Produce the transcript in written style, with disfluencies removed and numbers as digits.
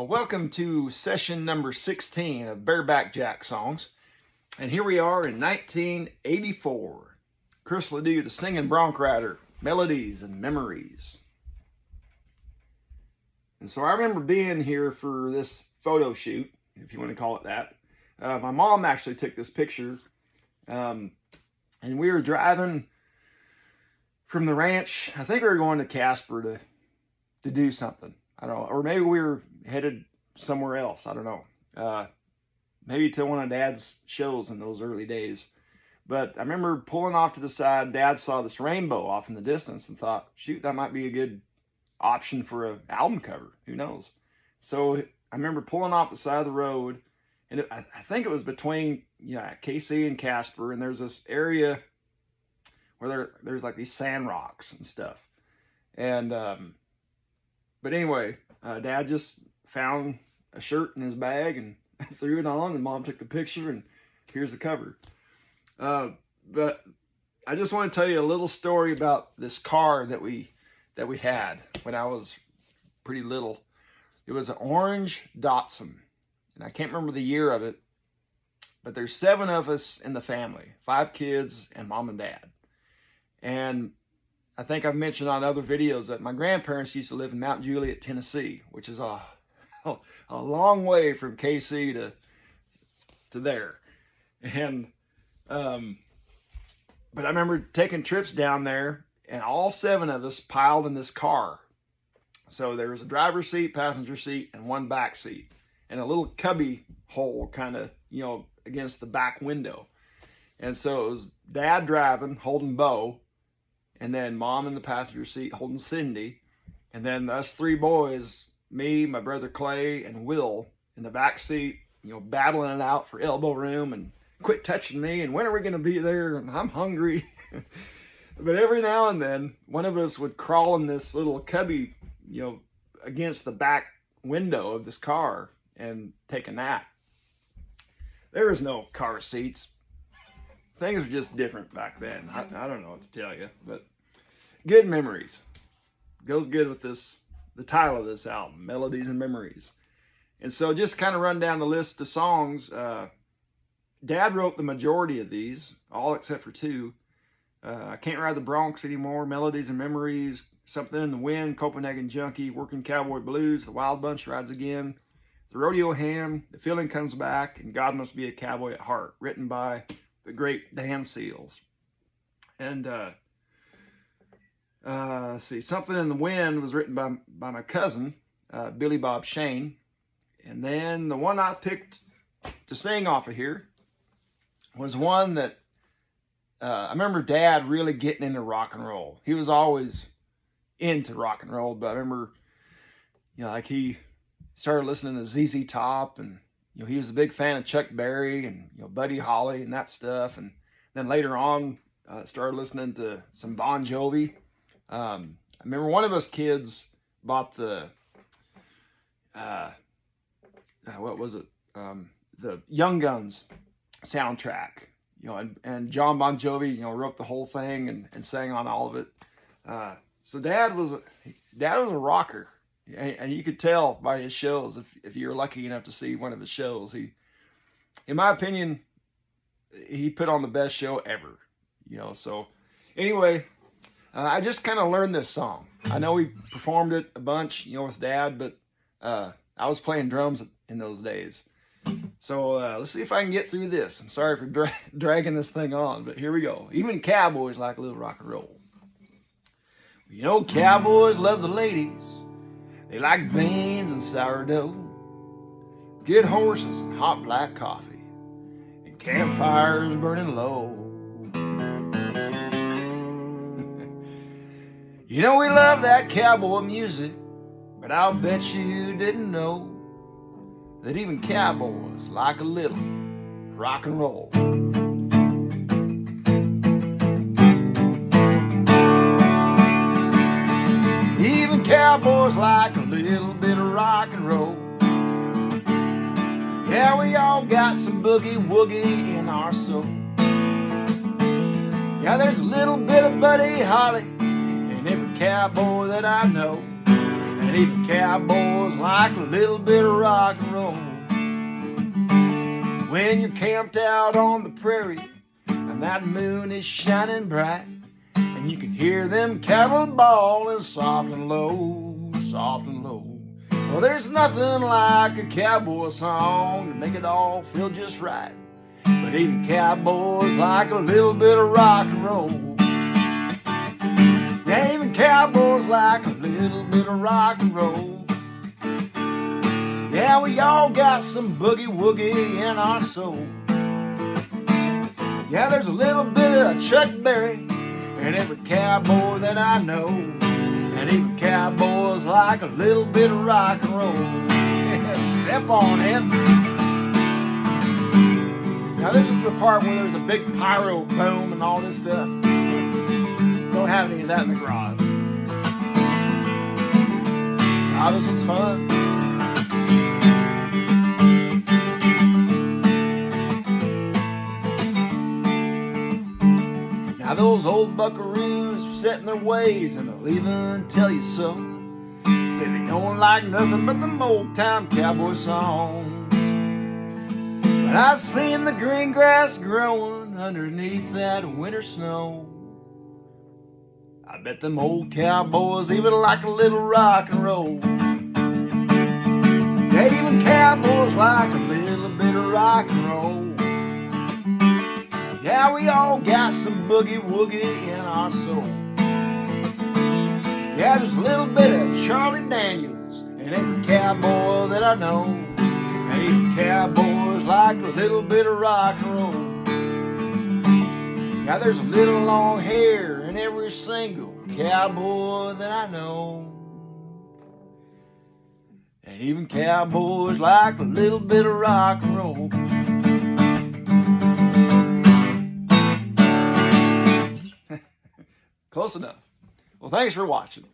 Well, welcome to session number 16 of Bareback Jack songs. And here we are in 1984. Chris Ledoux, the singing bronc rider, Melodies and Memories. And so I remember being here for this photo shoot, if you want to call it that. My mom actually took this picture. And we were driving from the ranch. I think we were going to Casper to do something. I don't know, or maybe we were headed somewhere else. I don't know. Maybe to one of Dad's shows in those early days. But I remember pulling off to the side. Dad saw this rainbow off in the distance and thought, shoot, that might be a good option for an album cover. Who knows? So I remember pulling off the side of the road, and I think it was between KC and Casper, and there's this area where there's like these sand rocks and stuff. And but anyway, Dad just found a shirt in his bag and threw it on, and Mom took the picture, and here's the cover. But I just want to tell you a little story about this car that we had when I was pretty little. It was an orange Datsun, and I can't remember the year of it, but there's 7 of us in the family, 5 kids and Mom and Dad. And I think I've mentioned on other videos that my grandparents used to live in Mount Juliet, Tennessee, which is a long way from KC to there. And but I remember taking trips down there, and all 7 of us piled in this car. So there was a driver's seat, passenger seat, and 1 back seat, and a little cubby hole kind of, against the back window. And so it was Dad driving, holding Bo, and then Mom in the passenger seat holding Cindy, and then us 3 boys, me, my brother Clay, and Will in the back seat, battling it out for elbow room, and quit touching me, and when are we going to be there, and I'm hungry. But every now and then, one of us would crawl in this little cubby, against the back window of this car and take a nap. There was no car seats. Things were just different back then. I don't know what to tell you, but good memories. Goes good with the title of this album, Melodies and Memories. And so just kind of run down the list of songs. Dad wrote the majority of these, all except for 2. I Can't Ride the Bronx Anymore, Melodies and Memories, Something in the Wind, Copenhagen Junkie, Working Cowboy Blues, The Wild Bunch Rides Again, The Rodeo Ham, The Feeling Comes Back, and God Must Be a Cowboy at Heart, written by the great Dan Seals. And let's see, Something in the Wind was written by my cousin, Billy Bob Shane. And then the one I picked to sing off of here was one that I remember Dad really getting into rock and roll. He was always into rock and roll, but I remember, like he started listening to ZZ Top, and he was a big fan of Chuck Berry and Buddy Holly and that stuff. And then later on, started listening to some Bon Jovi. I remember one of us kids bought the what was it? The Young Guns soundtrack. And John Bon Jovi, wrote the whole thing and sang on all of it. So Dad was a rocker, and you could tell by his shows if you were lucky enough to see one of his shows. He, in my opinion, he put on the best show ever. So anyway, I just kind of learned this song. I know we performed it a bunch, with Dad, but I was playing drums in those days. So let's see if I can get through this. I'm sorry for dragging this thing on, but here we go. Even cowboys like a little rock and roll. Cowboys love the ladies. They like beans and sourdough, good horses and hot black coffee, and campfires burning low. We love that cowboy music, but I'll bet you didn't know that even cowboys like a little rock and roll. Even cowboys like a little bit of rock and roll. Yeah, we all got some boogie woogie in our soul. Yeah, there's a little bit of Buddy Holly in every cowboy that I know. And And even cowboys like a little bit of rock and roll. When you're camped out on the prairie and that moon is shining bright, and you can hear them cattle bawling soft and low, soft and low. Well, there's nothing like a cowboy song to make it all feel just right. But even cowboys like a little bit of rock and roll. Yeah, even cowboys like a little bit of rock and roll. Yeah, we all got some boogie woogie in our soul. Yeah, there's a little bit of Chuck Berry in every cowboy that I know. And even cowboys like a little bit of rock and roll. Yeah, step on it. Now this is the part where there's a big pyro boom and all this stuff. Don't have any of that in the garage. Now this is fun. Now those old buckaroos are set in their ways, and they'll even tell you so. Say they don't like nothing but them old time cowboy songs. But I've seen the green grass growing underneath that winter snow. I bet them old cowboys even like a little rock and roll. Yeah, even cowboys like a little bit of rock and roll. Yeah, we all got some boogie woogie in our soul. Yeah, there's a little bit of Charlie Daniels in every cowboy that I know. And even cowboys like a little bit of rock and roll. Yeah, there's a little long hair in every single cowboy that I know. And even cowboys like a little bit of rock and roll. Close enough. Well, thanks for watching.